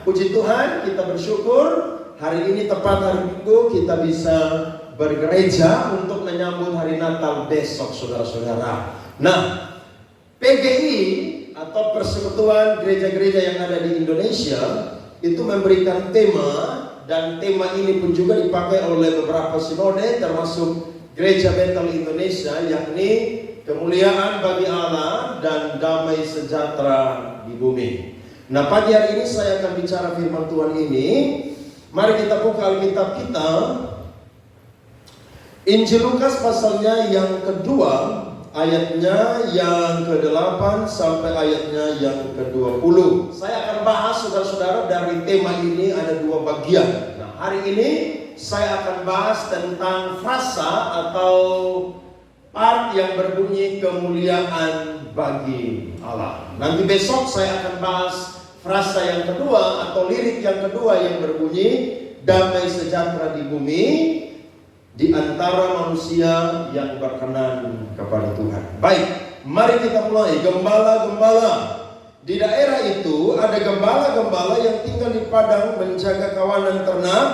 Puji Tuhan, kita bersyukur hari ini tepat hari Minggu kita bisa bergereja untuk menyambut hari Natal besok, saudara-saudara. Nah, PGI atau Persekutuan Gereja-Gereja yang ada di Indonesia itu memberikan tema, dan tema ini pun juga dipakai oleh beberapa sinode termasuk Gereja Bethel Indonesia, yakni kemuliaan bagi Allah dan damai sejahtera di bumi. Nah, pagi hari ini saya akan bicara firman Tuhan ini. Mari kita buka Alkitab kita, Injil Lukas pasalnya yang kedua, ayatnya yang ke-8 sampai ayatnya yang ke-20. Saya akan bahas, saudara-saudara, dari tema ini ada dua bagian. Nah, hari ini saya akan bahas tentang frasa atau part yang berbunyi kemuliaan bagi Allah. Nanti besok saya akan bahas frasa yang kedua atau lirik yang kedua yang berbunyi damai sejahtera di bumi di antara manusia yang berkenan kepada Tuhan. Baik, mari kita mulai. Gembala-gembala. Di daerah itu ada gembala-gembala yang tinggal di padang menjaga kawanan ternak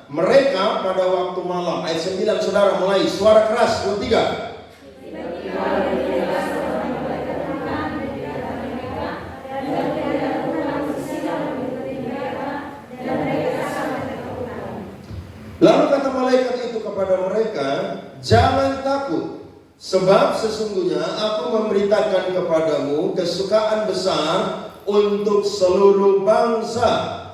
mereka pada waktu malam. Ayat 9, saudara, mulai. Suara keras, 2, 3. Lalu kata malaikat itu kepada mereka, jangan takut, sebab sesungguhnya aku memberitakan kepadamu kesukaan besar untuk seluruh bangsa.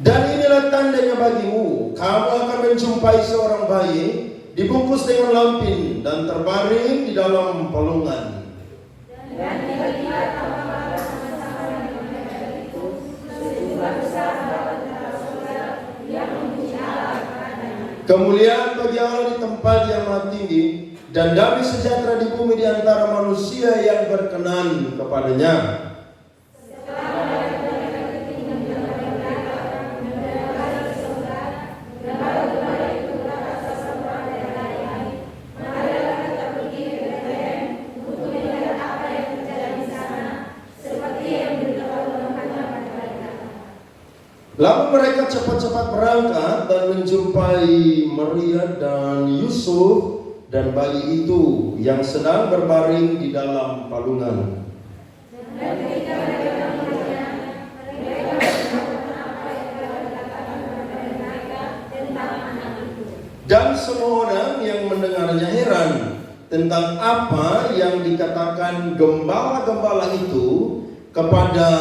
Dan inilah tandanya bagimu, kamu akan menjumpai seorang bayi dibungkus dengan lampin dan terbaring di dalam palungan. Kemuliaan bagi Allah di tempat yang maha tinggi, dan damai sejahtera di bumi di antara manusia yang berkenan kepadanya. Lalu mereka cepat-cepat berangkat dan menjumpai Maria dan Yusuf dan bayi itu yang sedang berbaring di dalam palungan. Dan semua orang yang mendengarnya heran tentang apa yang dikatakan gembala-gembala itu kepada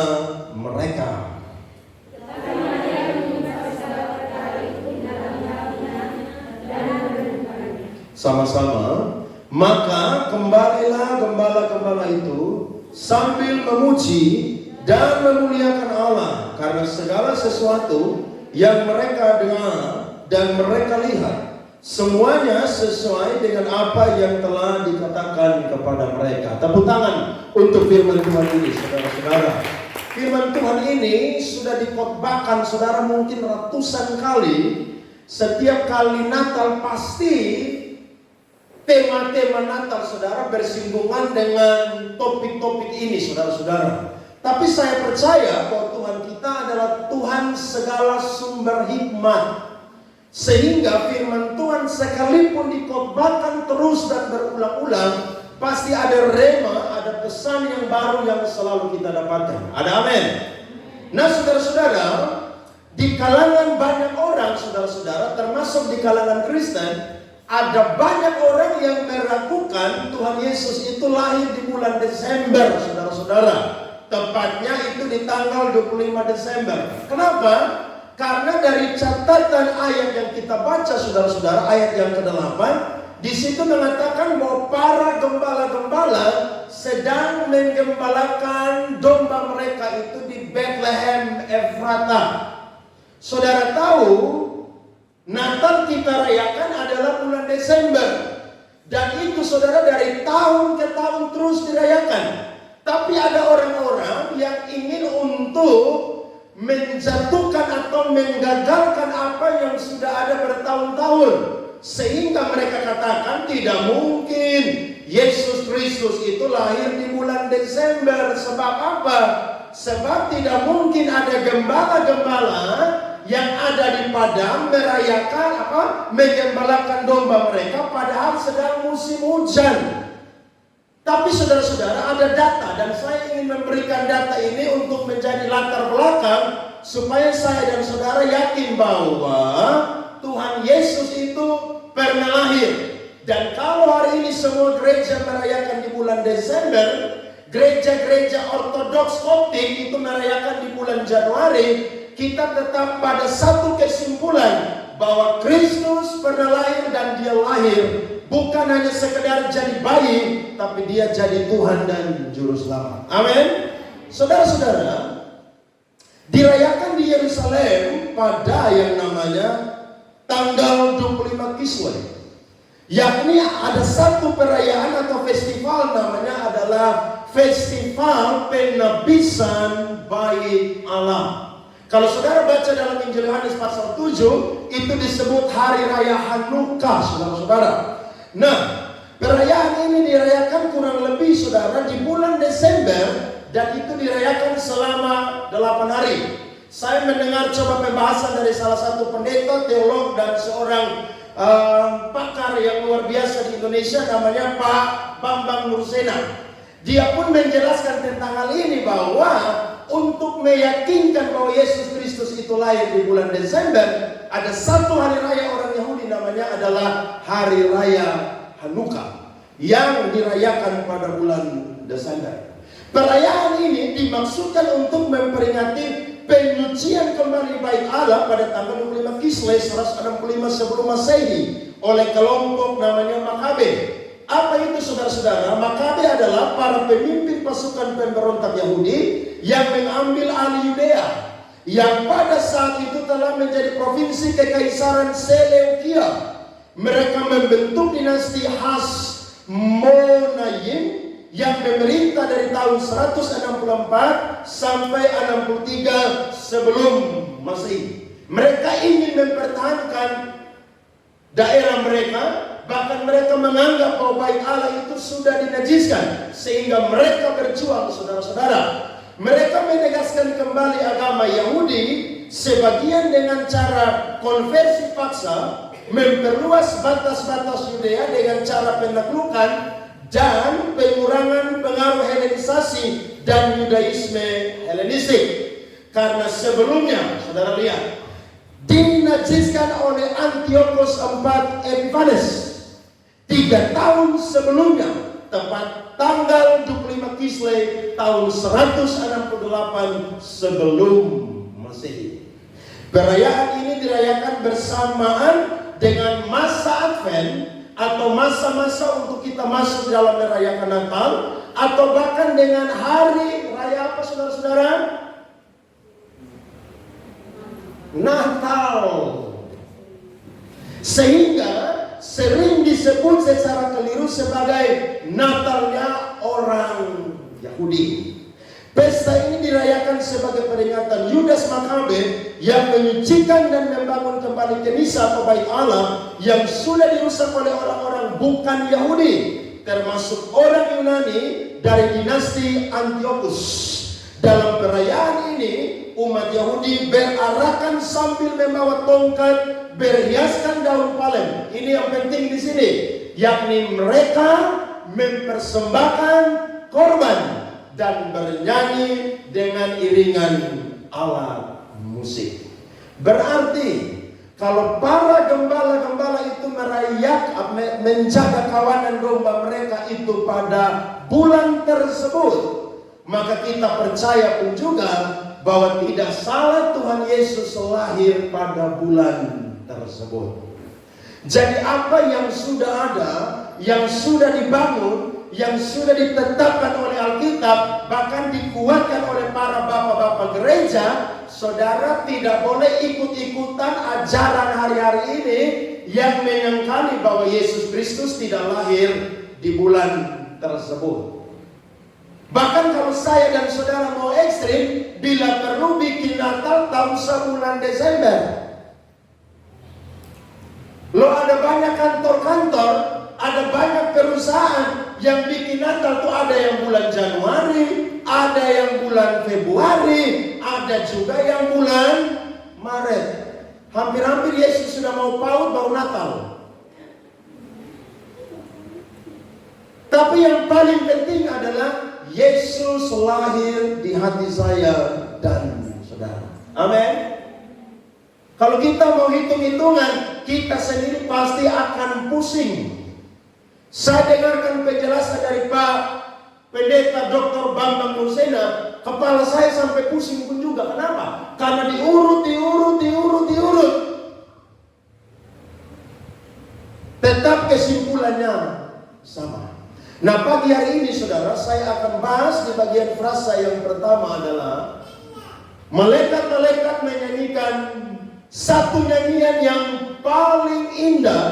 mereka. Sama-sama, maka kembalilah gembala-gembala itu sambil memuji dan memuliakan Allah karena segala sesuatu yang mereka dengar dan mereka lihat, semuanya sesuai dengan apa yang telah dikatakan kepada mereka. Tepuk tangan untuk firman Tuhan ini, saudara-saudara. Firman Tuhan ini sudah dikhotbahkan, saudara, mungkin ratusan kali. Setiap kali Natal pasti tema-tema Natal, saudara, bersinggungan dengan topik-topik ini, saudara-saudara. Tapi saya percaya bahwa Tuhan kita adalah Tuhan segala sumber hikmat, sehingga firman Tuhan sekalipun dikhotbahkan terus dan berulang-ulang, pasti ada rema, ada pesan yang baru yang selalu kita dapatkan. Ada amin. Nah, saudara-saudara, di kalangan banyak orang, saudara-saudara, termasuk di kalangan Kristen, ada banyak orang yang meragukan Tuhan Yesus itu lahir di bulan Desember, saudara-saudara. Tepatnya itu di tanggal 25 Desember. Kenapa? Karena dari catatan ayat yang kita baca, saudara-saudara, ayat yang ke-8, di situ mengatakan bahwa para gembala-gembala sedang menggembalakan domba mereka itu di Bethlehem Efrata. Saudara tahu, Natal kita rayakan adalah bulan Desember. Dan itu, saudara, dari tahun ke tahun terus dirayakan. Tapi ada orang-orang yang ingin untuk menjatuhkan atau menggagalkan apa yang sudah ada bertahun-tahun. Sehingga mereka katakan tidak mungkin Yesus Kristus itu lahir di bulan Desember. Sebab apa? Sebab tidak mungkin ada gembala-gembala yang ada di padang merayakan menggembalakan domba mereka padahal sedang musim hujan. Tapi saudara-saudara, ada data dan saya ingin memberikan data ini untuk menjadi latar belakang supaya saya dan saudara yakin bahwa Tuhan Yesus itu pernah lahir. Dan kalau hari ini semua gereja merayakan di bulan Desember, gereja-gereja Ortodoks Koptik itu merayakan di bulan Januari, kita tetap pada satu kesimpulan bahwa Kristus pernah lahir dan dia lahir bukan hanya sekedar jadi bayi, tapi dia jadi Tuhan dan Juru Selamat. Amin. Saudara-saudara, dirayakan di Yerusalem pada yang namanya tanggal 25 Kislev. Yakni ada satu perayaan atau festival namanya adalah Festival Penebisan Bayi Allah. Kalau saudara baca dalam Injil Yohanes pasal 7, itu disebut Hari Raya Hanukkah, saudara-saudara. Nah, perayaan ini dirayakan kurang lebih saudara di bulan Desember dan itu dirayakan selama 8 hari. Saya mendengar coba pembahasan dari salah satu pendeta, teolog dan seorang pakar yang luar biasa di Indonesia namanya Pak Bambang Nursena. Dia pun menjelaskan tentang hal ini bahwa untuk meyakinkan bahwa Yesus Kristus itu lahir di bulan Desember, ada satu hari raya orang Yahudi namanya adalah Hari Raya Hanukkah yang dirayakan pada bulan Desember. Perayaan ini dimaksudkan untuk memperingati penyucian kembali bait Allah pada tanggal 25 Kislev 165 sebelum Masehi oleh kelompok namanya Makabe. Apa itu saudara-saudara? Makabe adalah para pemimpin pasukan pemberontak Yahudi yang mengambil alih Yudea, yang pada saat itu telah menjadi provinsi kekaisaran Seleukia. Mereka membentuk dinasti Hasmonayim yang memerintah dari tahun 164 sampai 63 sebelum Masehi. Mereka ingin mempertahankan daerah mereka, bahkan mereka menganggap bahwa bait Allah itu sudah dinajiskan, sehingga mereka berjuang, saudara-saudara. Mereka menegaskan kembali agama Yahudi, sebagian dengan cara konversi paksa, memperluas batas-batas Yudea dengan cara penaklukan dan pengurangan pengaruh Helenisasi dan Yudaisme Helenistik. Karena sebelumnya, saudara lihat, dinajiskan oleh Antiochus IV Epiphanes 3 tahun sebelumnya, tepat tanggal 25 Kislev tahun 168 sebelum Masehi. Perayaan ini dirayakan bersamaan dengan masa Advent atau masa-masa untuk kita masuk dalam merayakan Natal, atau bahkan dengan hari raya apa saudara-saudara? Natal. Sehingga sering disebut secara keliru sebagai Natalnya orang Yahudi. Pesta ini dirayakan sebagai peringatan Yudas Makabe yang menyucikan dan membangun kembali Kenisa atau bait Allah yang sudah dirusak oleh orang-orang bukan Yahudi, termasuk orang Yunani dari dinasti Antiochus. Dalam perayaan ini, umat Yahudi berarakan sambil membawa tongkat berhiaskan daun palem. Ini yang penting di sini, yakni mereka mempersembahkan korban dan bernyanyi dengan iringan alat musik. Berarti kalau para gembala-gembala itu menjaga kawanan domba mereka itu pada bulan tersebut, maka kita percaya pun juga bahwa tidak salah Tuhan Yesus lahir pada bulan tersebut. Jadi apa yang sudah ada, yang sudah dibangun, yang sudah ditetapkan oleh Alkitab, bahkan dikuatkan oleh para bapak-bapak gereja, saudara tidak boleh ikut-ikutan ajaran hari-hari ini yang menyangkali bahwa Yesus Kristus tidak lahir di bulan tersebut. Bahkan kalau saya dan saudara mau ekstrim, bila perlu bikin Natal tahun sebulan Desember. Loh, ada banyak kantor-kantor, Ada banyak perusahaan yang bikin Natal tuh, ada yang bulan Januari, ada yang bulan Februari, ada juga yang bulan Maret. Hampir-hampir Yesus sudah mau PAUD baru Natal. Tapi yang paling penting adalah Yesus lahir di hati saya dan saudara. Amin. Kalau kita mau hitung-hitungan, kita sendiri pasti akan pusing. Saya dengarkan penjelasan dari Pak Pendeta Dr. Bambang Nursena, kepala saya sampai pusing pun juga. Kenapa? Karena diurut. Tetap kesimpulannya sama. Nah, pagi hari ini saudara, saya akan bahas di bagian frasa yang pertama adalah malaikat-malaikat menyanyikan satu nyanyian yang paling indah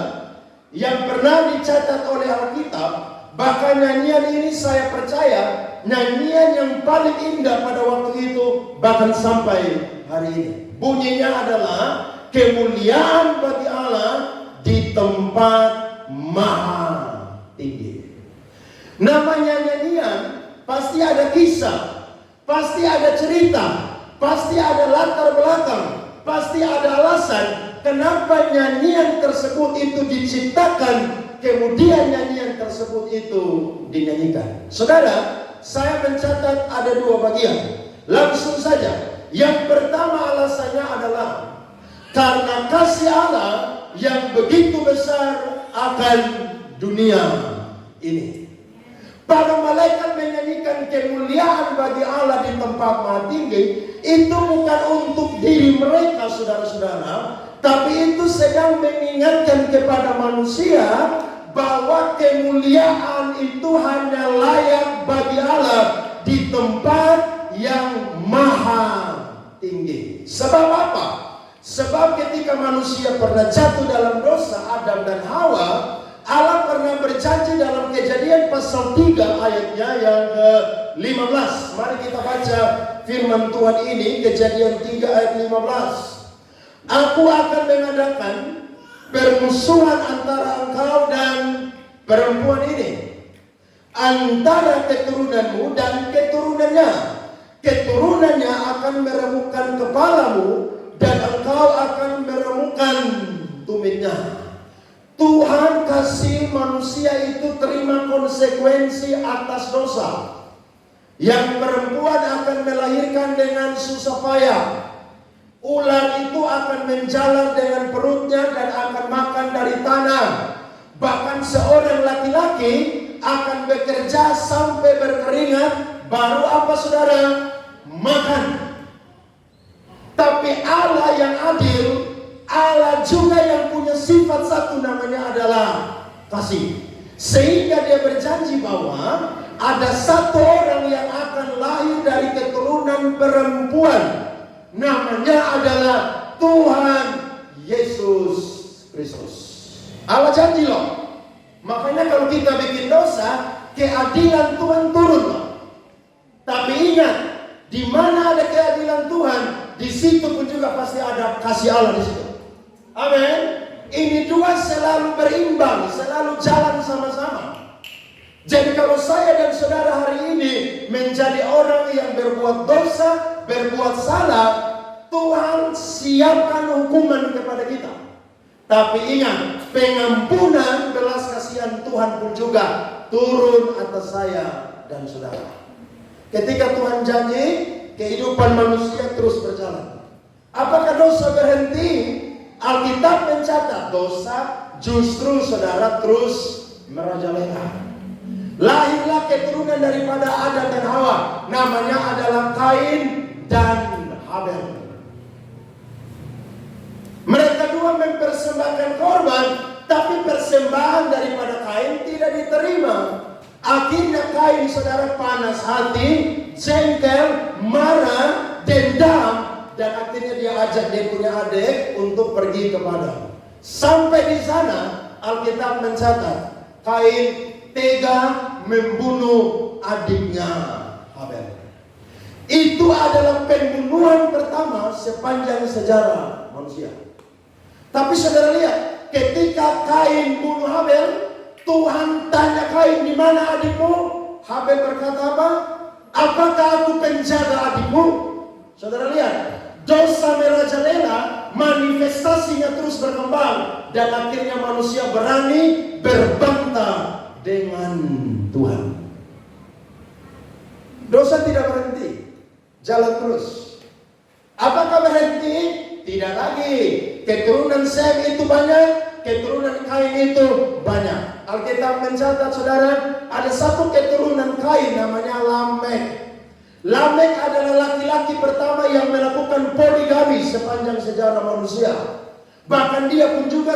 yang pernah dicatat oleh Alkitab. Bahkan nyanyian ini saya percaya nyanyian yang paling indah pada waktu itu, bahkan sampai hari ini. Bunyinya adalah kemuliaan bagi Allah di tempat maha tinggi. Namanya nyanyian pasti ada kisah, pasti ada cerita, pasti ada latar belakang, pasti ada alasan kenapa nyanyian tersebut itu diciptakan, kemudian nyanyian tersebut itu dinyanyikan. Saudara, saya mencatat ada dua bagian. Langsung saja. Yang pertama alasannya adalah karena kasih Allah yang begitu besar akan dunia ini. Para malaikat menyanyikan kemuliaan bagi Allah di tempat maha tinggi. Itu bukan untuk diri mereka, saudara-saudara, tapi itu sedang mengingatkan kepada manusia bahwa kemuliaan itu hanya layak bagi Allah di tempat yang maha tinggi. Sebab apa? Sebab ketika manusia pernah jatuh dalam dosa, Adam dan Hawa, Allah pernah berjanji dalam Kejadian pasal 3 ayatnya yang ke-15. Mari kita baca firman Tuhan ini, Kejadian 3 ayat 15. Aku akan mengadakan permusuhan antara engkau dan perempuan ini, antara keturunanmu dan keturunannya. Keturunannya akan meremukkan kepalamu, dan engkau akan meremukkan tumitnya. Tuhan kasih manusia itu terima konsekuensi atas dosa. Yang perempuan akan melahirkan dengan susah payah. Ular itu akan menjalar dengan perutnya dan akan makan dari tanah. Bahkan seorang laki-laki akan bekerja sampai berkeringat, baru apa saudara? Makan. Tapi Allah yang adil, Allah juga yang punya sifat satu, namanya adalah kasih. Sehingga dia berjanji bahwa ada satu orang yang akan lahir dari keturunan perempuan. Namanya adalah Tuhan Yesus Kristus. Allah janji loh. Makanya kalau kita bikin dosa, keadilan Tuhan turun loh. Tapi ingat, di mana ada keadilan Tuhan, di situ pun juga pasti ada kasih Allah di situ. Amin. Ini dua selalu berimbang, selalu jalan sama-sama. Jadi kalau saya dan saudara hari ini menjadi orang yang berbuat dosa, berbuat salah, Tuhan siapkan hukuman kepada kita. Tapi ingat, pengampunan belas kasihan Tuhan pun juga turun atas saya dan saudara. Ketika Tuhan janji, kehidupan manusia terus berjalan. Apakah dosa berhenti? Alkitab mencatat dosa justru saudara terus merajalela. Lahirlah keturunan daripada Adam dan Hawa. Namanya adalah Kain dan Habel. Mereka dua mempersembahkan korban, tapi persembahan daripada Kain tidak diterima. Akhirnya Kain saudara panas hati, jengkel, marah, dendam. Dan akhirnya dia ajak dia punya adik untuk pergi ke padang. Sampai di sana Alkitab mencatat Kain tega membunuh adiknya Habel. Itu adalah pembunuhan pertama sepanjang sejarah manusia. Tapi saudara lihat, ketika Kain bunuh Habel, Tuhan tanya Kain, di mana adikmu? Habel berkata apa? Apakah aku penjaga adikmu? Saudara lihat, dosa merajalela, manifestasinya terus berkembang, dan akhirnya manusia berani berbantah dengan Tuhan. Dosa tidak berhenti, jalan terus. Apakah berhenti? Tidak lagi. Keturunan Sem itu banyak, keturunan Kain itu banyak. Alkitab mencatat, saudara, ada satu keturunan Kain namanya Lamek. Lamek adalah laki-laki pertama yang melakukan poligami sepanjang sejarah manusia. Bahkan dia pun juga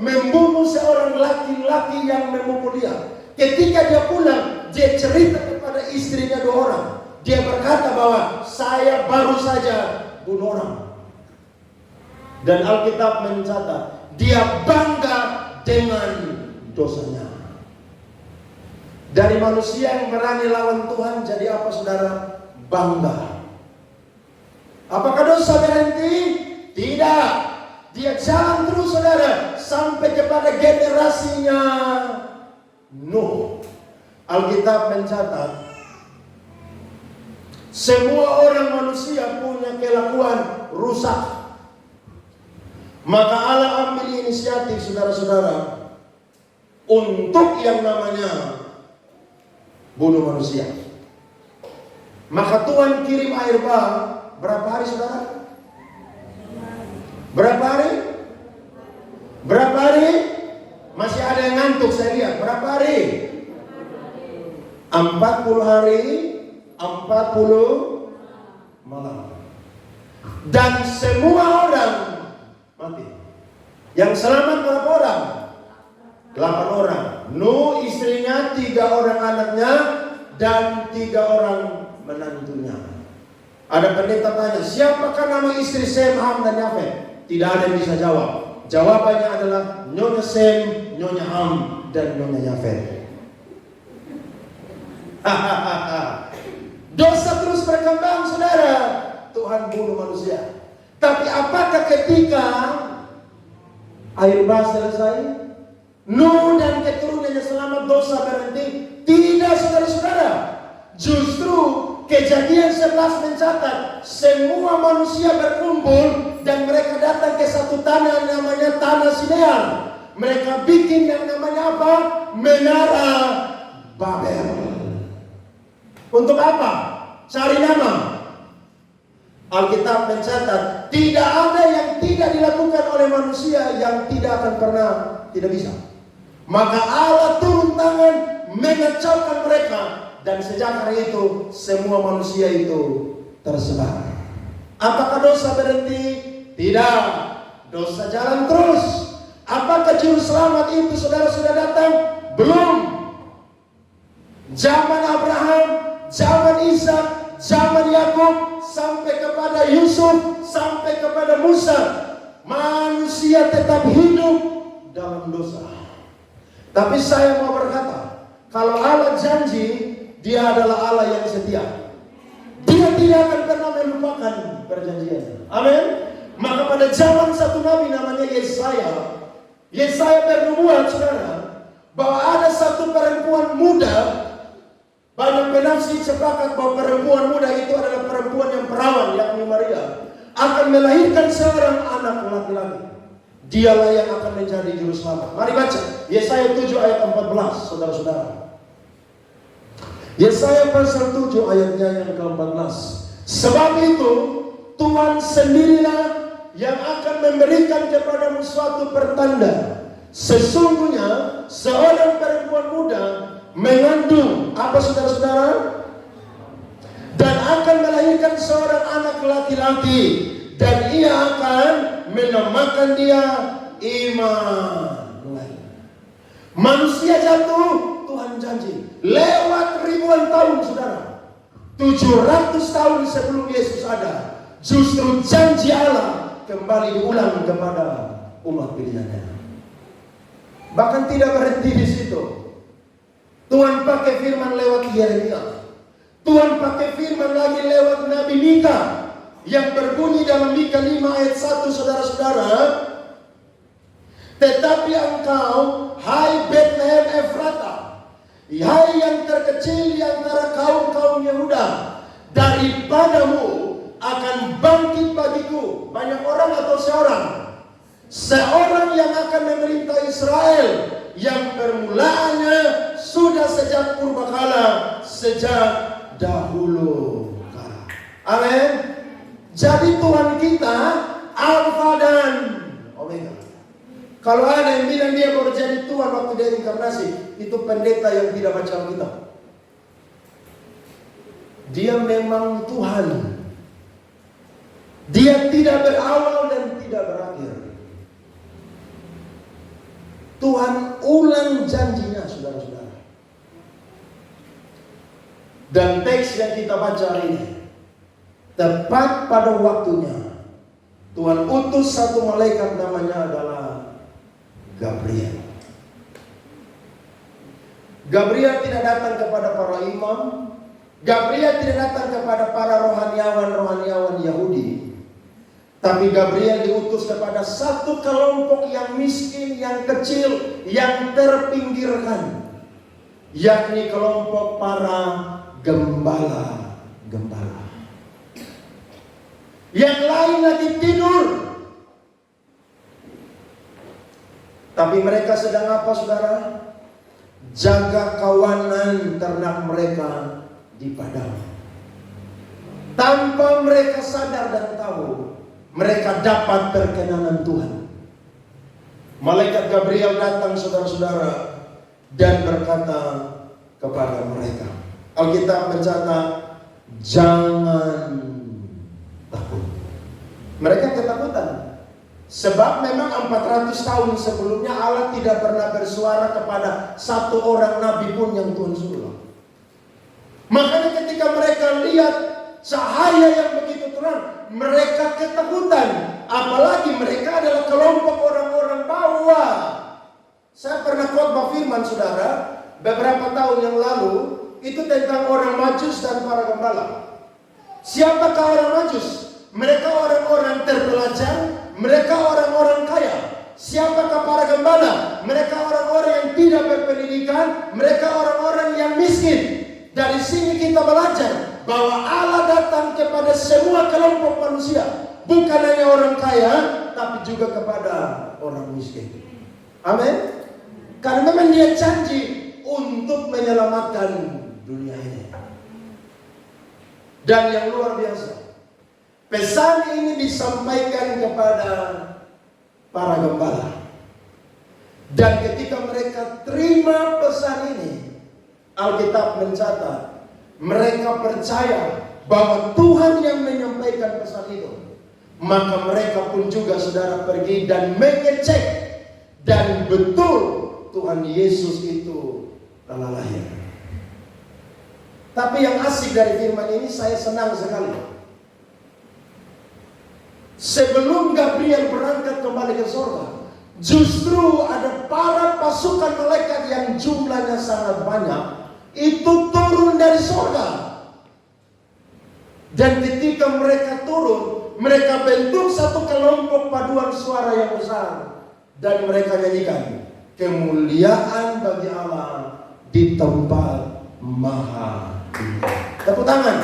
membunuh seorang laki-laki yang memukul dia. Ketika dia pulang, dia cerita kepada istrinya 2 orang. Dia berkata bahwa saya baru saja bunuh orang. Dan Alkitab mencatat, dia bangga dengan dosanya. Dari manusia yang berani lawan Tuhan, jadi apa saudara? Bangga. Apakah dosa berhenti? Tidak. Dia jalan terus saudara, sampai kepada generasinya Nuh. Alkitab mencatat, semua orang manusia punya kelakuan rusak. Maka Allah ambil inisiatif saudara-saudara untuk yang namanya bunuh manusia. Maka Tuhan kirim air bah. Berapa hari saudara? Berapa hari? Berapa hari? Masih ada yang ngantuk saya lihat. Berapa hari? 40 hari, 40 malam. Dan semua orang mati. Yang selamat berapa orang? 8 orang. Nuh, istrinya, 3 orang anaknya, dan 3 orang menantunya. Ada pendeta tanya, siapakah nama istri Sem, Ham, dan Yafet? Tidak ada yang bisa jawab. Jawabannya adalah Nyonya Sem, Nyonya Ham, dan Nyonya Yafet. Dosa terus berkembang saudara. Tuhan bunuh manusia. Tapi apakah ketika air bah selesai, Nuh dan keturunannya selamat, dosa berhenti? Tidak saudara-saudara. Justru Kejadian 11 mencatat semua manusia berkumpul dan mereka datang ke satu tanah namanya Tanah Sinear. Mereka bikin yang namanya apa? Menara Babel. Untuk apa? Cari nama. Alkitab mencatat tidak ada yang tidak dilakukan oleh manusia yang tidak akan pernah tidak bisa. Maka Allah turun tangan mengacaukan mereka. Dan sejak hari itu semua manusia itu tersebar. Apakah dosa berhenti? Tidak. Dosa jalan terus. Apakah juru selamat itu saudara sudah datang? Belum. Zaman Abraham, zaman Ishak, zaman Yakub, sampai kepada Yusuf, sampai kepada Musa, manusia tetap hidup dalam dosa. Tapi saya mau berkata, kalau Allah janji, Dia adalah Allah yang setia. Dia tidak akan pernah melupakan perjanjiannya. Amin. Maka pada zaman satu nabi namanya Yesaya bernubuat saudara, bahwa ada satu perempuan muda. Banyak penafsir sepakat bahwa perempuan muda itu adalah perempuan yang perawan, yakni Maria, akan melahirkan seorang anak laki-laki. Dialah yang akan menjadi juru selamat. Mari baca Yesaya 7 ayat 14, saudara-saudara. Yesaya pasal 7 ayatnya yang ke-14. Sebab itu Tuhan sendirilah yang akan memberikan kepadamu suatu pertanda. Sesungguhnya seorang perempuan muda mengandung apa saudara-saudara? Dan akan melahirkan seorang anak laki-laki, dan ia akan menamakan dia Immanuel. Manusia jatuh, Tuhan janji. Lewat ribuan tahun saudara, 700 tahun sebelum Yesus ada, justru janji Allah kembali diulang kepada umat pilihannya. Bahkan tidak berhenti di situ. Tuhan pakai firman lewat Yeremia. Tuhan pakai firman lagi lewat Nabi Mika, yang berbunyi dalam Mika 5 ayat 1 saudara-saudara. Tetapi engkau, hai Bethlehem Efrata, hai yang terkecil di antara kaum-kaum Yehuda, daripadamu akan bangkit bagiku. Banyak orang atau seorang? Seorang yang akan memerintah Israel, yang permulaannya sudah sejak purbakala, sejak dahulu kala. Amin. Jadi Tuhan kita Alfa dan Omega. Kalau ada yang bilang dia baru jadi Tuhan waktu dia inkarnasi, itu pendeta yang tidak baca Alkitab. Dia memang Tuhan. Dia tidak berawal dan tidak berakhir. Tuhan ulang janjinya, saudara-saudara. Dan teks yang kita baca hari ini, tepat pada waktunya, Tuhan utus satu malaikat, namanya adalah Gabriel. Gabriel tidak datang kepada para imam. Gabriel tidak datang kepada para rohaniawan Yahudi. Tapi Gabriel diutus kepada satu kelompok yang miskin, yang kecil, yang terpinggirkan, yakni kelompok para gembala-gembala. Yang lain lagi tidur. Tapi mereka sedang apa, saudara? Jaga kawanan ternak mereka di padang. Tanpa mereka sadar dan tahu, mereka dapat perkenanan Tuhan. Malaikat Gabriel datang, saudara-saudara, dan berkata kepada mereka. Alkitab mencatat, jangan takut. Mereka ketakutan. Sebab memang 400 tahun sebelumnya Allah tidak pernah bersuara kepada satu orang nabi pun yang Tuhan suruh. Makanya ketika mereka lihat cahaya yang begitu terang, mereka ketakutan. Apalagi mereka adalah kelompok orang-orang bawah. Saya pernah khotbah firman, saudara, beberapa tahun yang lalu, itu tentang orang Majus dan para gembala. Siapakah orang Majus? Mereka orang-orang terpelajar, mereka orang-orang kaya. Siapakah para gembala? Mereka orang-orang yang tidak berpendidikan, mereka orang-orang yang miskin. Dari sini kita belajar bahwa Allah datang kepada semua kelompok manusia, bukan hanya orang kaya, tapi juga kepada orang miskin. Amin. Karena memang dia janji untuk menyelamatkan dunia ini. Dan yang luar biasa, pesan ini disampaikan kepada para gembala. Dan ketika mereka terima pesan ini, Alkitab mencatat, mereka percaya bahwa Tuhan yang menyampaikan pesan itu. Maka mereka pun juga, saudara, pergi dan mengecek. Dan betul Tuhan Yesus itu telah lahir. Tapi yang asik dari firman ini, saya senang sekali. Sebelum Gabriel berangkat kembali ke surga, justru ada para pasukan malaikat yang jumlahnya sangat banyak, itu turun dari surga. Dan ketika mereka turun, mereka bentuk satu kelompok paduan suara yang besar. Dan mereka nyanyikan, kemuliaan bagi Allah di tempat maha tinggi. Tepuk tangan.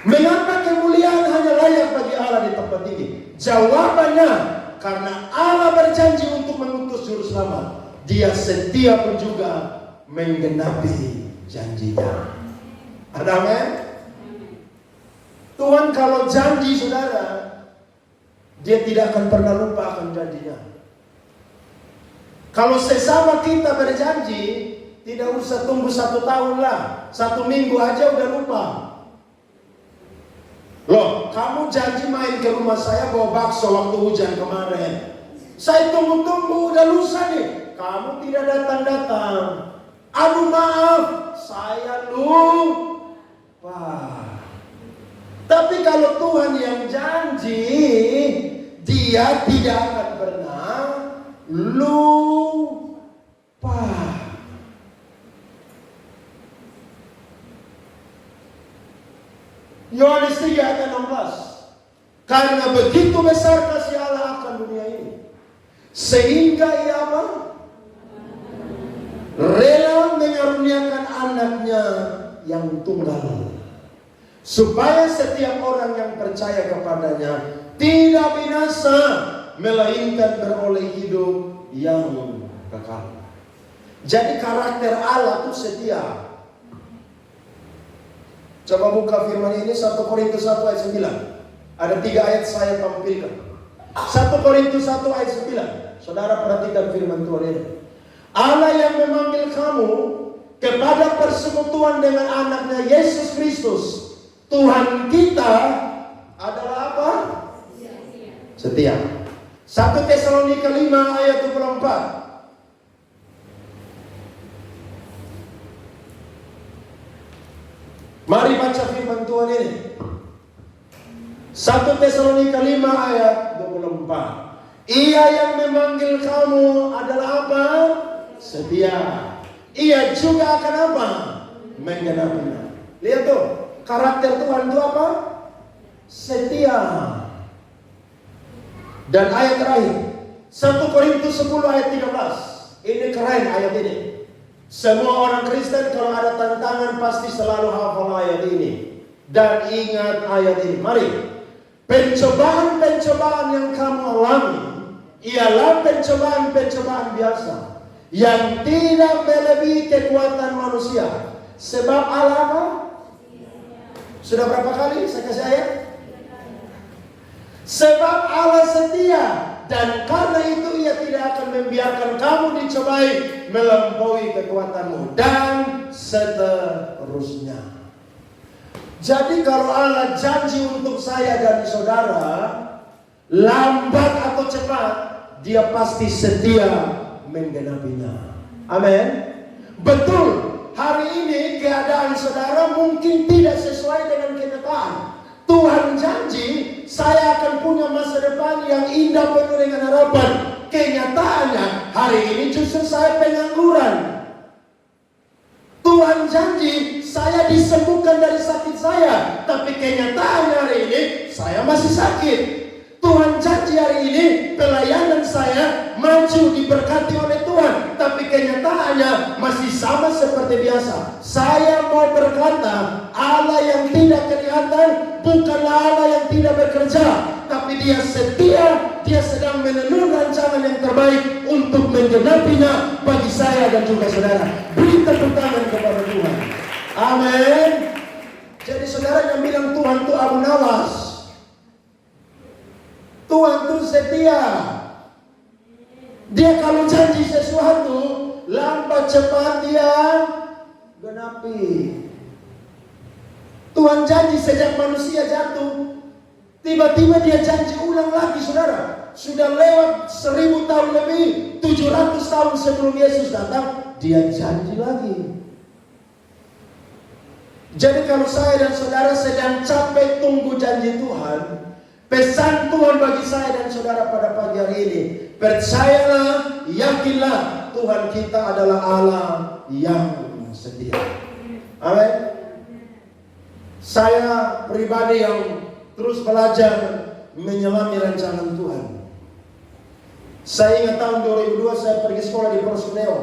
Mengapa kemuliaan hanya layak bagi Allah di tempat tinggi? Jawabannya, karena Allah berjanji untuk mengutus juru selamat. Dia setia pun juga menggenapi janjinya. Ada amin? Tuhan kalau janji, saudara, dia tidak akan pernah lupa akan janjinya. Kalau sesama kita berjanji, tidak usah tunggu 1 tahun lah, 1 minggu aja udah lupa. Loh, kamu janji main ke rumah saya bawa bakso waktu hujan kemarin. Saya tunggu-tunggu, udah lusa nih. Kamu tidak datang-datang. Aduh maaf, saya lupa. Tapi kalau Tuhan yang janji, dia tidak akan pernah lupa. Yohanes 3 ayat 16. Karena begitu besar kasih Allah akan dunia ini, sehingga Ia apa? Rela mengaruniakan anaknya yang tunggal, supaya setiap orang yang percaya kepadanya tidak binasa, melainkan beroleh hidup yang kekal. Jadi karakter Allah itu setia. Coba buka firman ini 1 Korintus 1 ayat 9. Ada 3 ayat saya tampilkan. 1 Korintus 1 ayat 9. Saudara perhatikan firman Tuhan ini. Allah yang memanggil kamu kepada persekutuan dengan anaknya Yesus Kristus, Tuhan kita, adalah apa? Setia. 1 Tesalonika 5 ayat 24. Mari baca firman Tuhan ini. 1 Tesalonika 5 ayat 24. Ia yang memanggil kamu adalah apa? Setia. Ia juga akan apa? Menggenapinya. Lihat tuh, karakter Tuhan itu apa? Setia. Dan ayat terakhir 1 Korintus 10 ayat 13. Ini keren ayat ini. Semua orang Kristen kalau ada tantangan pasti selalu hafal ayat ini. Dan ingat ayat ini. Mari. Pencobaan-pencobaan yang kamu alami ialah pencobaan-pencobaan biasa yang tidak melebihi kekuatan manusia. Sebab Allah apa? Sudah berapa kali saya kasih ayat? Sebab Allah setia, dan karena itu Ia tidak akan membiarkan kamu dicobai melampaui kekuatanmu, dan seterusnya. Jadi kalau Allah janji untuk saya dan saudara, lambat atau cepat, Dia pasti setia menggenapinya. Amin. Betul, hari ini keadaan saudara mungkin tidak sesuai dengan kenyataan. Tuhan janji saya akan punya masa depan yang indah penuh dengan harapan. Kenyataannya hari ini justru saya pengangguran. Tuhan janji saya disembuhkan dari sakit saya, tapi kenyataannya hari ini saya masih sakit. Tuhan janji hari ini pelayanan saya maju diberkati oleh Tuhan, tapi kenyataannya masih sama seperti biasa. Saya mau berkata, Allah yang tidak kelihatan bukanlah Allah yang tidak bekerja, tapi Dia setia. Dia sedang menenun rancangan yang terbaik untuk menggenapinya bagi saya dan juga saudara. Beri tepuk tangan kepada Tuhan. Amin. Jadi saudara yang bilang Tuhan itu Abu Nawas, Tuhan itu setia. Dia kalau janji sesuatu, lambat cepat Dia genapi. Tuhan janji sejak manusia jatuh, tiba-tiba Dia janji ulang lagi, saudara. Sudah lewat 1000 tahun lebih, 700 tahun sebelum Yesus datang, Dia janji lagi. Jadi kalau saya dan saudara sedang capek tunggu janji Tuhan, pesan Tuhan bagi saya dan saudara pada pagi hari ini, percayalah, yakinlah, Tuhan kita adalah Allah yang setia. Amin. Saya pribadi yang terus belajar menyelami rancangan Tuhan. Saya ingat tahun 2002 saya pergi sekolah di Prosuneo.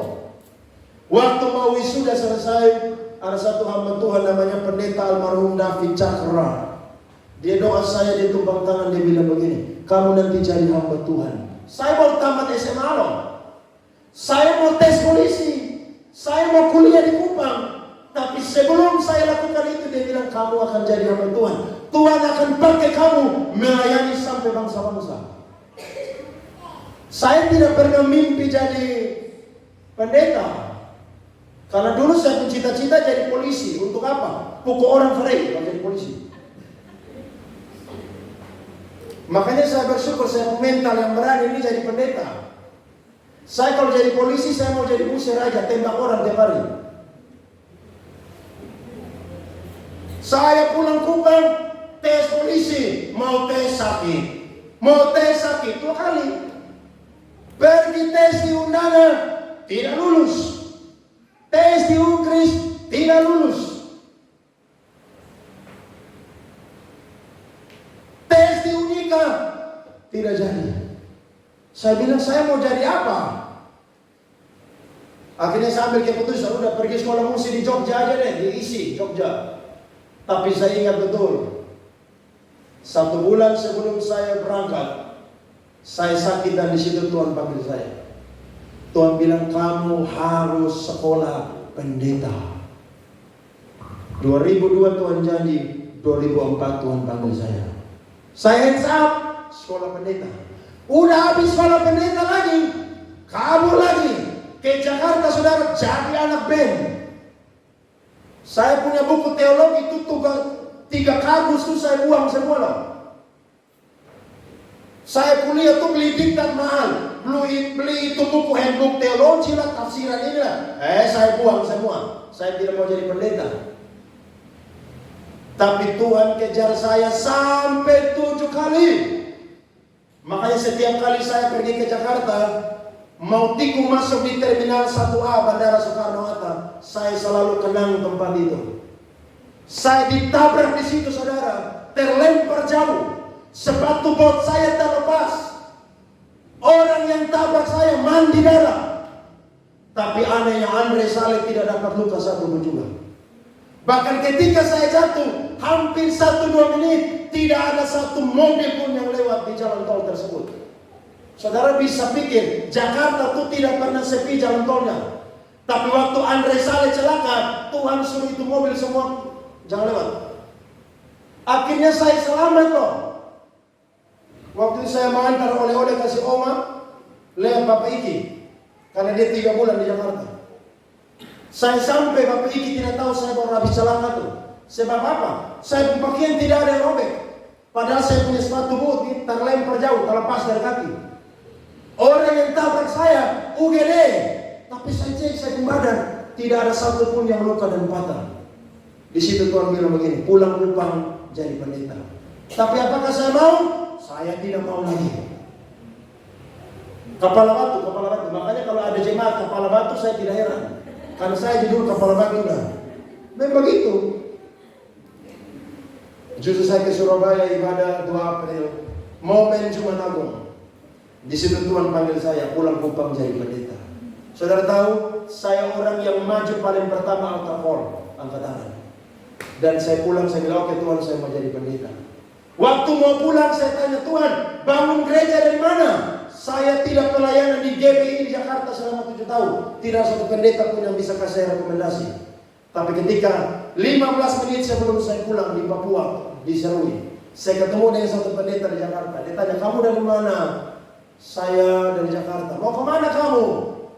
Waktu mau wisuda selesai, ada satu hamba Tuhan namanya pendeta almarhum David Cakra. Dia doa saya, dia tumpang tangan, dia bilang begini, kamu nanti jadi hamba Tuhan. Saya mau tamat SMA loh. Saya mau tes polisi. Saya mau kuliah di Kupang. Tapi sebelum saya lakukan itu, dia bilang kamu akan jadi hamba Tuhan. Tuhan akan pakai kamu melayani sampai bangsa-bangsa. Saya tidak pernah mimpi jadi pendeta. Karena dulu saya punya cita-cita jadi polisi. Untuk apa? Pukul orang free kalau jadi polisi. Makanya saya bersyukur saya mental yang berani ini jadi pendeta. Saya kalau jadi polisi, saya mau jadi busir aja, tembak orang tiap hari. Saya pulang Kupang, tes polisi, mau tes sakit. Mau tes sakit 2 kali. Pergi tes di undangan, tidak lulus. Tes di Unkris, tidak lulus. Tes di Unik, tidak jadi. Saya bilang, saya mau jadi apa? Akhirnya saya ambil keputusan, udah pergi sekolah musik di Jogja aja deh, diisi Jogja. Tapi saya ingat betul, 1 bulan sebelum saya berangkat, saya sakit dan di situ Tuhan panggil saya. Tuhan bilang, kamu harus sekolah pendeta. 2002 Tuhan janji, 2004 Tuhan panggil saya. Saya hands up, sekolah pendeta. Udah habis sekolah pendeta lagi, kabur lagi ke Jakarta, saudara, jadi anak band. Saya punya buku teologi itu 3 kardus itu saya buang semua loh. Saya kuliah tuh beli diktat mahal, beli itu buku handbook teologi lah, tafsiran ini lah. Saya buang semua. Saya tidak mau jadi pendeta. Tapi Tuhan kejar saya sampai 7 kali. Makanya setiap kali saya pergi ke Jakarta, mau tikung masuk di Terminal 1A Bandara Soekarno-Hatta, saya selalu kenang tempat itu. Saya ditabrak di situ, saudara, terlempar jauh. Sepatu bot saya terlepas. Orang yang tabrak saya mandi darah. Tapi anehnya Andre Saleh tidak dapat luka satupun juga. Bahkan ketika saya jatuh, hampir 1-2 menit, tidak ada satu mobil pun yang lewat di jalan tol tersebut. Saudara bisa pikir, Jakarta itu tidak pernah sepi jalan tolnya. Tapi waktu Andre Saleh celaka, Tuhan suruh itu mobil semua jangan lewat. Akhirnya saya selamat loh. Waktu itu saya mengantar oleh-oleh kasih Oma, lihat Bapak Iki, karena dia 3 bulan di Jakarta. Saya sampai Bapak Iki tidak tahu saya baru habis celaka tuh. Sebab apa? Saya pun pakaian tidak ada yang robek. Padahal saya punya sepatu boot terlempar jauh, terlepas dari kaki. Orang yang tabrak saya UGD, tapi saya cek saya ke badan, tidak ada satupun yang luka dan patah. Di situ Tuhan bilang begini, pulang Kupang jadi pendeta. Tapi apakah saya mau? Saya tidak mau lagi. Kepala batu. Makanya kalau ada jemaat kepala batu saya tidak heran. Karena saya judul kepala batu dah. Memang begitu. Justru saya ke Surabaya ibadah 2 April. Momen Jumat Agung. Di situ Tuhan panggil saya pulang Kupang jadi pendeta. Saudara tahu, saya orang yang maju paling pertama altar call, angkat tangan. Dan saya pulang, saya bilang, oke Tuhan, saya mau jadi pendeta. Waktu mau pulang, saya tanya, Tuhan, bangun gereja dari mana? Saya tidak pelayanan di GBI di Jakarta selama 7 tahun. Tidak satu pendeta pun yang bisa kasih saya rekomendasi. Tapi ketika 15 menit sebelum saya pulang di Papua, di Serui, saya ketemu dengan satu pendeta di Jakarta. Dia tanya, kamu dari mana? Saya dari Jakarta. Mau kemana kamu?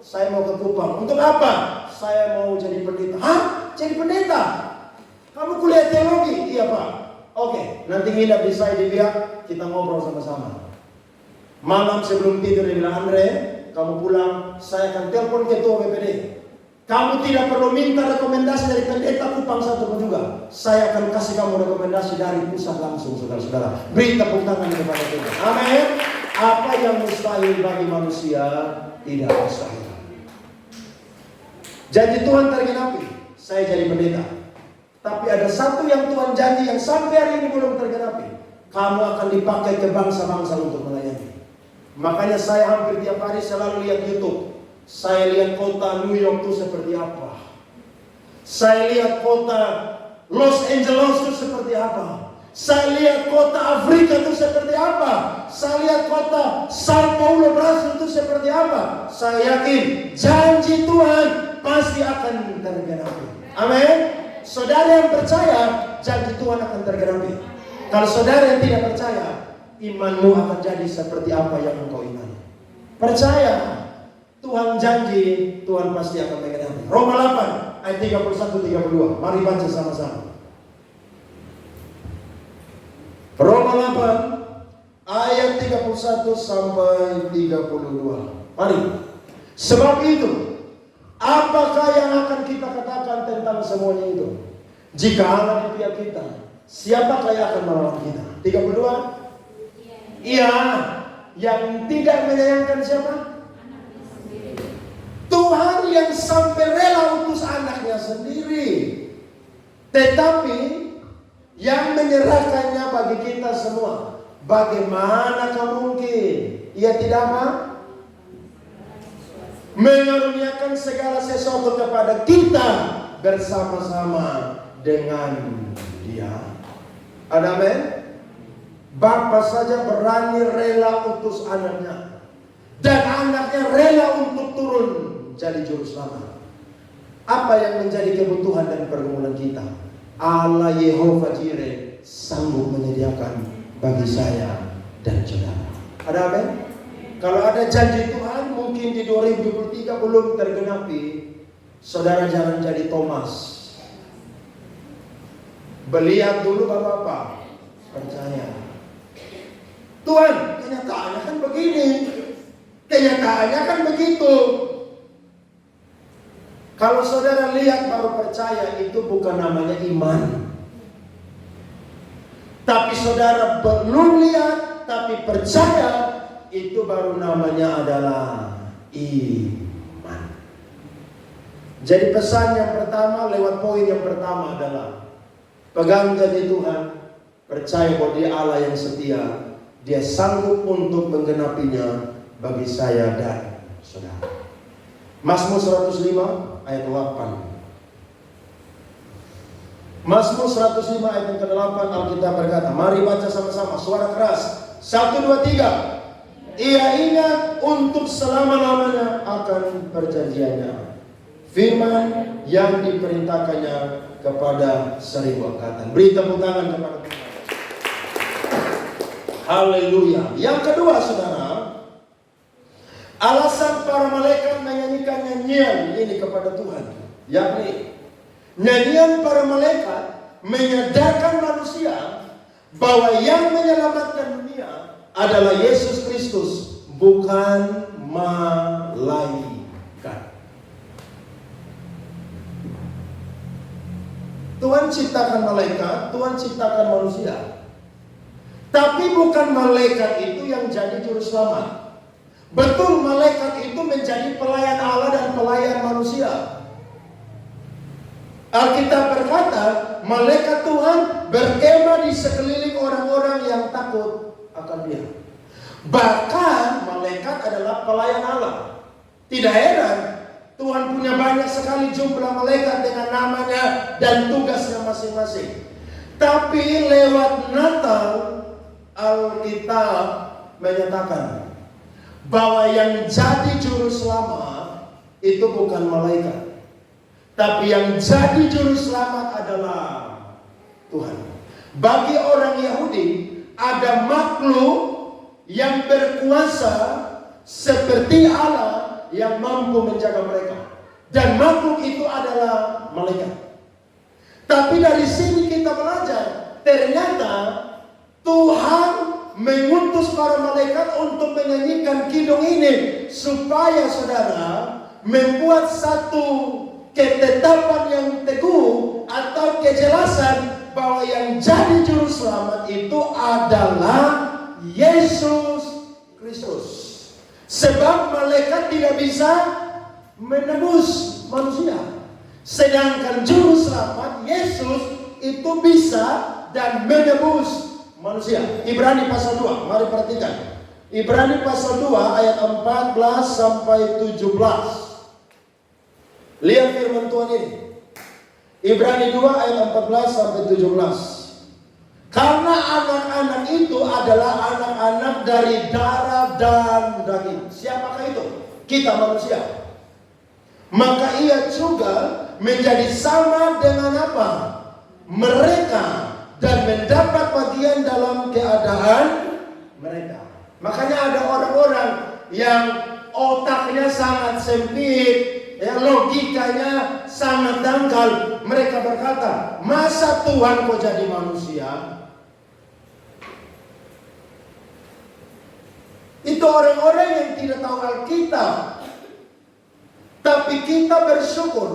Saya mau ke Kupang. Untuk apa? Saya mau jadi pendeta. Hah? Jadi pendeta? Kamu kuliah teologi? Iya Pak. Oke, nanti nginap di saya di Biak, kita ngobrol sama-sama. Malam sebelum tidur dia bilang, Andre, kamu pulang, saya akan telepon ketua BPD. Kamu tidak perlu minta rekomendasi dari pendeta Kupang satu pun juga. Saya akan kasih kamu rekomendasi dari pusat langsung, saudara-saudara. Beri tepuk tangan kepada Tuhan. Amin. Apa yang mustahil bagi manusia tidak mustahil. Janji Tuhan tergenapi, saya jadi pendeta. Tapi ada satu yang Tuhan janji yang sampai hari ini belum tergenapi. Kamu akan dipakai ke bangsa-bangsa untuk melayani. Makanya saya hampir tiap hari selalu lihat YouTube. Saya lihat kota New York itu seperti apa. Saya lihat kota Los Angeles itu seperti apa. Saya lihat kota Afrika itu seperti apa. Saya lihat kota Sao Paulo, Brasil itu seperti apa. Saya yakin janji Tuhan pasti akan tergenapi. Amin. Saudara yang percaya, janji Tuhan akan tergenapi. Kalau saudara yang tidak percaya, imanmu akan jadi seperti apa yang engkau imani. Percaya, Tuhan janji, Tuhan pasti akan menggenapi. Roma 8 ayat 31-32. Mari baca sama-sama. Roma 8 ayat 31 sampai 32. Mari. Sebab itu, apakah yang akan kita katakan tentang semuanya itu? Jika Allah di pihak kita, siapakah yang akan melawan kita? 32. Iya, yang tidak menyayangkan siapa? Tuhan yang sampai rela utus anaknya sendiri. Tetapi yang menyerahkannya bagi kita semua. Bagaimanakah mungkin ia tidak apa? Mengaruniakan segala sesuatu kepada kita bersama-sama dengan Dia. Ada amin? Bapa saja berani rela utus anaknya, dan anaknya rela untuk turun jadi juru selamat. Apa yang menjadi kebutuhan dan pergumulan kita? Allah Yehova Jireh sanggup menyediakan bagi saya dan saudara. Ada amin? Kalau ada janji Tuhan mungkin di 2023 belum tergenapi, saudara jangan jadi Thomas. Beliau dulu Bapak-bapak, percaya. Tuhan, kenyataannya kan begini, kenyataannya kan begitu. Kalau saudara lihat baru percaya, itu bukan namanya iman. Tapi saudara belum lihat, tapi percaya, itu baru namanya adalah iman. Jadi pesan yang pertama lewat poin yang pertama adalah pegang janji Tuhan, percaya bahwa Dia Allah yang setia. Dia sanggup untuk menggenapinya bagi saya dan saudara. Mazmur 105 ayat 8. Mazmur 105 ayat yang ke-8 Alkitab berkata, mari baca sama-sama suara keras. 1, 2, 3. Ia ingat untuk selama-lamanya akan perjanjiannya, firman yang diperintahkannya kepada 1000 angkatan. Beri tepuk tangan kepada Tuhan. Haleluya. Yang kedua saudara, alasan para malaikat menyanyikan nyanyian ini kepada Tuhan, yakni nyanyian para malaikat menyadarkan manusia bahwa yang menyelamatkan dunia adalah Yesus Kristus, bukan malaikat. Tuhan ciptakan malaikat, Tuhan ciptakan manusia. Tapi bukan malaikat itu yang jadi juru selamat. Betul, malaikat itu menjadi pelayan Allah dan pelayan manusia. Alkitab berkata, malaikat Tuhan berkemah di sekeliling orang-orang yang takut akan Dia. Bahkan malaikat adalah pelayan Allah. Tidak heran Tuhan punya banyak sekali jumlah malaikat dengan namanya dan tugasnya masing-masing. Tapi lewat Natal, Alkitab menyatakan bahwa yang jadi juru selamat itu bukan malaikat, tapi yang jadi juru selamat adalah Tuhan. Bagi orang Yahudi ada makhluk yang berkuasa seperti Allah yang mampu menjaga mereka, dan makhluk itu adalah malaikat. Tapi dari sini kita belajar, ternyata Tuhan mengutus para malaikat untuk menyanyikan kidung ini supaya saudara membuat satu ketetapan yang teguh atau kejelasan bahwa yang jadi juru selamat itu adalah Yesus Kristus. Sebab malaikat tidak bisa menebus manusia, sedangkan juru selamat Yesus itu bisa dan menebus manusia. Ibrani pasal 2, mari perhatikan. Ibrani pasal 2 ayat 14 sampai 17. Lihat firman Tuhan ini. Ibrani 2 ayat 14 sampai 17. Karena anak-anak itu adalah anak-anak dari darah dan daging. Siapakah itu? Kita manusia. Maka ia juga menjadi sama dengan apa? Mereka, dan mendapat bagian dalam keadaan mereka. Makanya ada orang-orang yang otaknya sangat sempit, ya, logikanya sangat dangkal. Mereka berkata, masa Tuhan kok jadi manusia? Itu orang-orang yang tidak tahu Alkitab. Tapi kita bersyukur,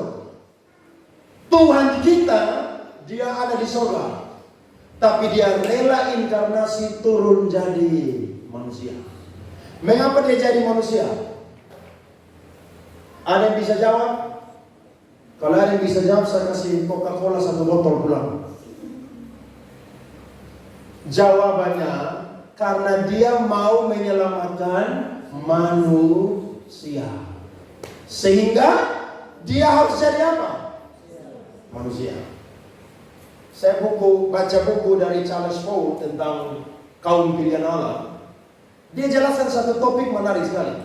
Tuhan kita, Dia ada di surga. Tapi Dia rela inkarnasi turun jadi manusia. Mengapa Dia jadi manusia? Ada yang bisa jawab? Kalau ada yang bisa jawab, saya kasih Coca-Cola 1 botol pulang. Jawabannya, Karena dia mau menyelamatkan manusia. Sehingga dia harus jadi apa? Manusia. Saya baca buku dari Charles Paul tentang kaum pilihan Allah. Dia jelaskan satu topik menarik sekali.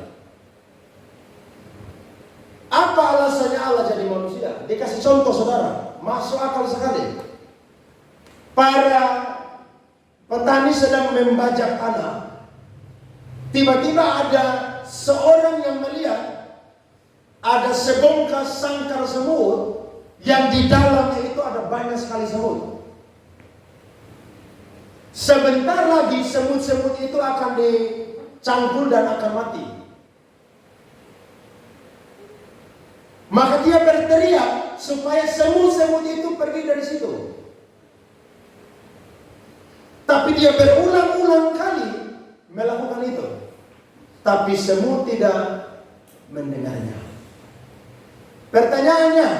Apa alasannya Allah jadi manusia? Dia kasih contoh saudara, masuk akal sekali. Para petani sedang membajak tanah. Tiba-tiba ada seorang yang melihat ada sebongkah sangkar semut yang di dalamnya itu ada banyak sekali semut. Sebentar lagi semut-semut itu akan dicangkul dan akan mati. Maka dia berteriak supaya semut-semut itu pergi dari situ. Tapi dia berulang-ulang kali melakukan itu. Tapi semut tidak mendengarnya. Pertanyaannya,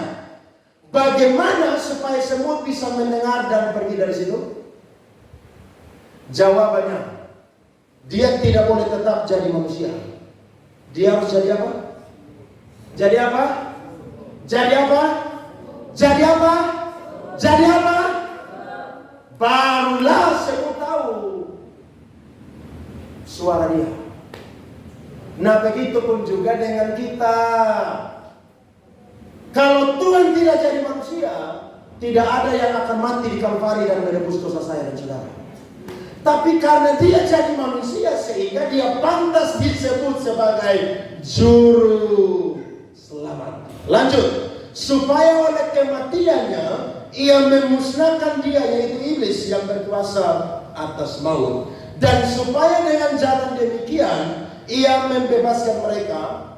bagaimana supaya semut bisa mendengar dan pergi dari situ? Jawabannya, dia tidak boleh tetap jadi manusia. Dia harus jadi apa? Jadi apa? Jadi apa? Jadi apa? Jadi apa? Barulah semut tahu suara dia. Nah, begitu pun juga dengan kita. Kalau Tuhan tidak jadi manusia, tidak ada yang akan mati di Kalvari dan menebus dosa saya dan saudara. Tapi karena dia jadi manusia, sehingga dia pantas disebut sebagai juru selamat. Lanjut, supaya oleh kematiannya ia memusnahkan dia, yaitu iblis yang berkuasa atas maut, dan supaya dengan jalan demikian ia membebaskan mereka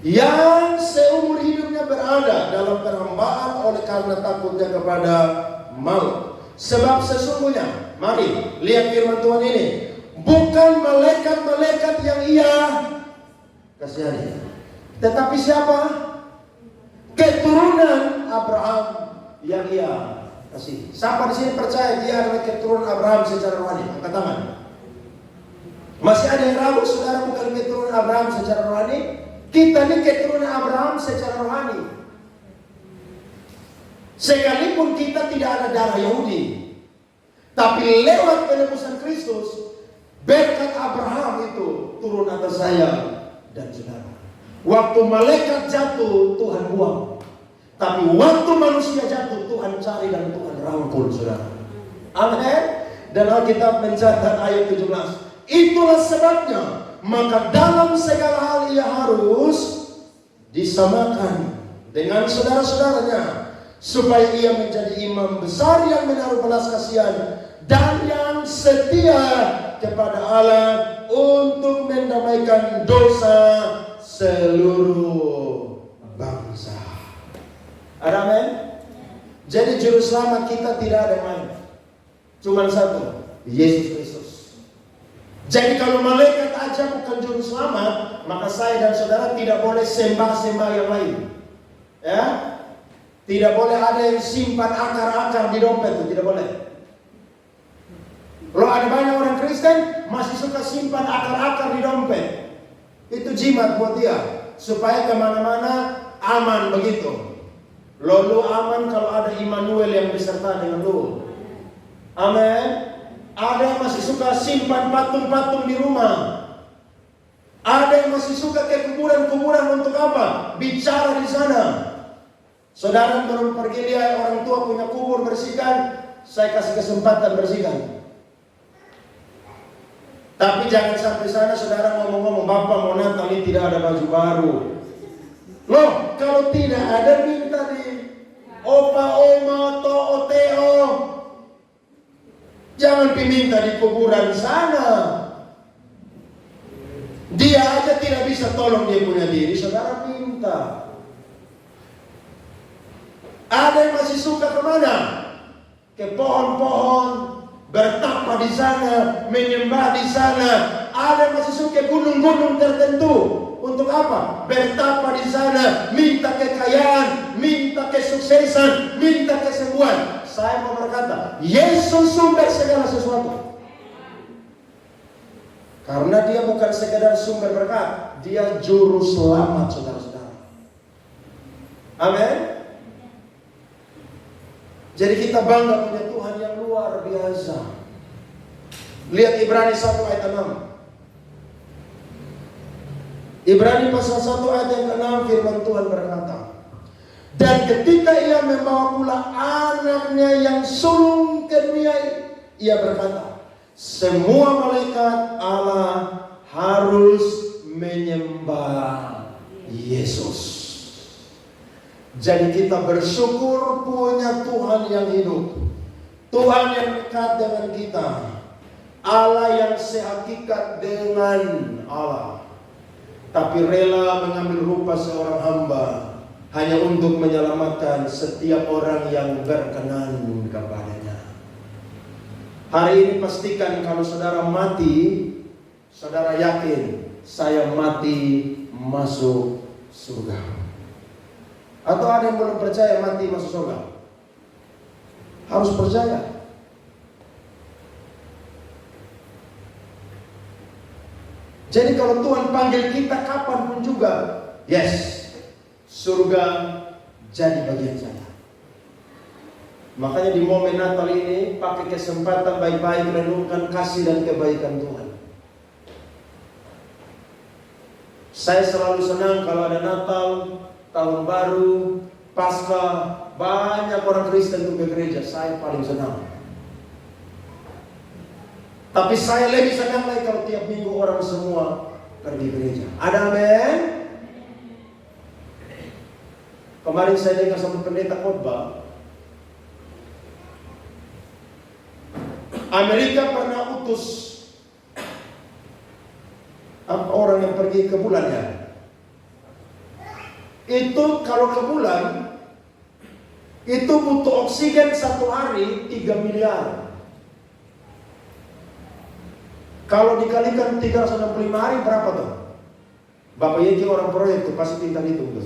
yang seumur hidupnya berada dalam perhambaan oleh karena takutnya kepada maut. Sebab sesungguhnya, mari lihat firman Tuhan ini, bukan malaikat-malaikat yang ia kasihani, tetapi siapa? Keturunan Abraham yang ia kasih. Siapa di sini percaya dia adalah keturunan Abraham secara rohani? Angkat tangan. Masih ada yang ragu saudara bukan keturunan Abraham secara rohani? Kita ini keturunan Abraham secara rohani. Sekalipun kita tidak ada darah Yahudi, tapi lewat penebusan Kristus, berkat Abraham itu turun atas saya dan saudara. Waktu malaikat jatuh, Tuhan buang. Tapi waktu manusia jatuh, Tuhan cari dan Tuhan rangkul saudara. Amin. Dan Alkitab mencatat ayat 17. Itulah sebabnya, maka dalam segala hal ia harus disamakan dengan saudara-saudaranya, supaya ia menjadi imam besar yang menaruh belas kasihan dan yang setia kepada Allah untuk mendamaikan dosa seluruh bangsa. Amin. Jadi juru selamat kita tidak ada lain, cuma satu, Yesus Kristus. Jadi kalau malaikat aja bukan juru selamat, maka saya dan saudara tidak boleh sembah-sembah yang lain. Ya, tidak boleh ada yang simpan akar-akar di dompet, itu tidak boleh. Kalau ada banyak orang Kristen masih suka simpan akar-akar di dompet, itu jimat buat dia, supaya kemana-mana aman begitu. Lu aman kalau ada Immanuel yang beserta dengan lu. Amin. Ada yang masih suka simpan patung-patung di rumah. Ada yang masih suka ke kuburan-kuburan untuk apa? Bicara di sana. Saudara baru pergi lihat orang tua punya kubur, bersihkan. Saya kasih kesempatan bersihkan. Tapi jangan sampai sana saudara ngomong-ngomong, Bapak mau Natal ini tidak ada baju baru. Loh, kalau tidak ada minta di opa, oma, to, teo. Jangan diminta di kuburan sana. Dia aja tidak bisa tolong dia punya diri, saudara minta. Ada yang masih suka kemana? Ke pohon-pohon, bertapa di sana, menyembah di sana. Ada yang masih suka gunung-gunung tertentu. Untuk apa? Bertapa di sana, minta kekayaan, minta kesuksesan, minta kesembuhan. Saya mau berkata, Yesus sumber segala sesuatu. Karena dia bukan sekedar sumber berkat, dia juru selamat, saudara-saudara. Amin. Jadi kita bangga punya Tuhan yang luar biasa. Lihat Ibrani 1 ayat 6. Ibrani pasal 1 ayat yang ke-6, firman Tuhan berkata, dan ketika ia membawa pula anaknya yang sulung ke dunia, ia berkata, semua malaikat Allah harus menyembah Yesus. Jadi kita bersyukur punya Tuhan yang hidup, Tuhan yang dekat dengan kita, Allah yang sehakikat dengan Allah, tapi rela mengambil rupa seorang hamba hanya untuk menyelamatkan setiap orang yang berkenan kepadanya. Hari ini pastikan kalau saudara mati, saudara yakin saya mati masuk surga. Atau ada yang belum percaya mati masuk surga? Harus percaya. Jadi kalau Tuhan panggil kita kapanpun juga, yes, surga jadi bagian saya. Makanya di momen Natal ini pakai kesempatan baik-baik renungkan kasih dan kebaikan Tuhan. Saya selalu senang kalau ada Natal, Tahun Baru, Paskah, banyak orang Kristen untuk ke gereja. Saya paling senang. Tapi saya lebih senang lagi kalau tiap minggu orang semua pergi gereja. Ada amin? Kemarin saya dengar satu pendeta khotbah. Amerika pernah utus orang yang pergi ke bulan ya. Itu kalau ke bulan itu butuh oksigen satu hari 3 miliar. Kalau dikalikan 365 hari berapa tuh? Bapak Yeki orang proyek tuh pasti pintar hitung tuh.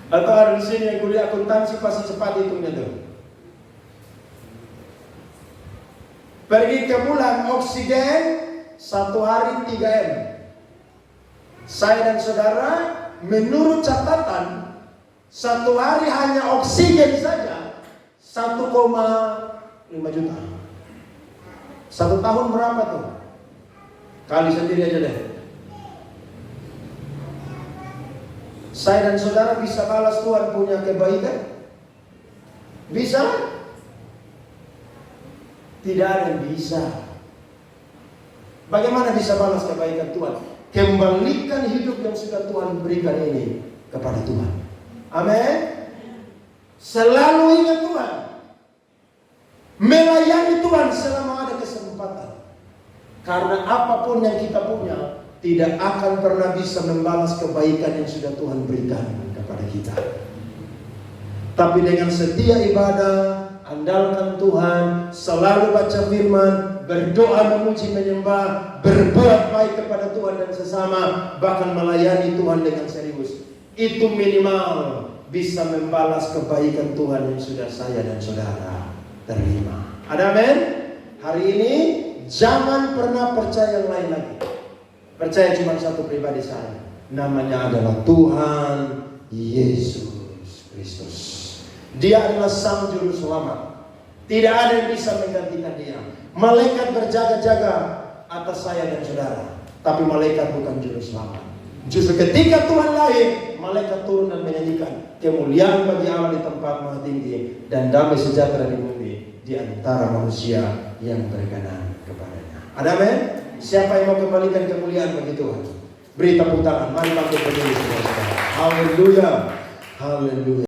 Atau ada di sini yang kuliah akuntansi pasti cepat hitungnya tuh. Pergi ke bulan oksigen satu hari 3 M. Saya dan saudara menurut catatan satu hari hanya oksigen saja 1,5 juta. 1 tahun berapa tuh? Kali sendiri aja deh. Saya dan saudara bisa balas Tuhan punya kebaikan? Bisa? Tidak ada yang bisa. Bagaimana bisa balas kebaikan Tuhan? Kembalikan hidup yang sudah Tuhan berikan ini kepada Tuhan. Amin. Selalu ingat Tuhan. Melayani Tuhan selama ada kesempatan. Karena apapun yang kita punya tidak akan pernah bisa membalas kebaikan yang sudah Tuhan berikan kepada kita. Tapi dengan setia ibadah, andalkan Tuhan, selalu baca firman, berdoa, memuji, menyembah, berbuat baik kepada Tuhan dan sesama, bahkan melayani Tuhan dengan serius. Itu minimal bisa membalas kebaikan Tuhan yang sudah saya dan saudara terima. Ada amin? Hari ini jangan pernah percaya yang lain lagi. Percaya cuma satu pribadi saya. Namanya adalah Tuhan Yesus Kristus. Dia adalah Sang Juru Selamat. Tidak ada yang bisa menggantikan dia. Malaikat berjaga-jaga atas saya dan saudara. Tapi malaikat bukan juru selamat. Justru ketika Tuhan lahir, malaikat turun dan menyanyikan kemuliaan bagi Allah di tempat maha tinggi dan damai sejahtera di bumi di antara manusia yang berkenan kepadanya. Ada amin? Siapa yang mau kembalikan kemuliaan bagi Tuhan? Beri tepuk tangan. Mari bangkit berdiri saudara-saudara. Haleluya. Haleluya.